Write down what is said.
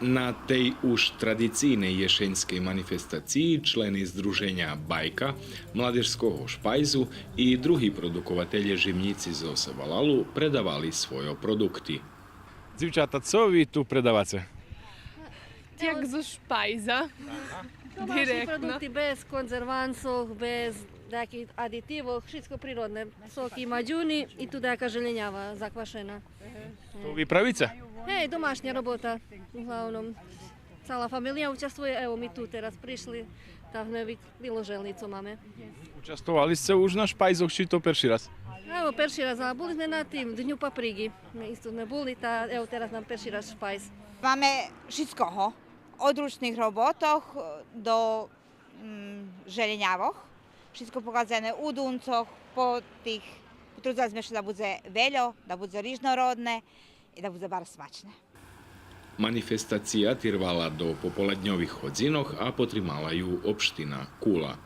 Na tej už tradícійnej ješeňskej manifestácii členy združenia Bajka, mládežského špajzu i druhí produkovatelje živníci zo Sevalalu predávali svoje produkty. Дівчата, co vy tu predávate? Jak zo špajza. Domaći Direktno. produkti bez konzervansov, bez takih aditivov, všetko prirodne. Sok i mađuni i tu daka želenjava zakvašena. To vy pravice? Hej, domašnja robota, uglavnom. Cela familija učestvuje, evo mi tu teraz prišli, tak sme vyložili, co máme. Účastovali ste už na špajzoch, či to prvý raz? Evo, perši raz, ale boli sme na tým Dňu paprigy. My isto sme boli, tá, evo teraz nám perši raz špajz. Máme všetkoho, od ručných robotoch do želenjavoch. Všetko pokazané u duncoch, po tých, potrudili sme, da bude veľo, da bude rižnorodné i da bude bar smačné. Manifestácia trvala do popoledňových hodzinoch a potrimala ju opština Kula.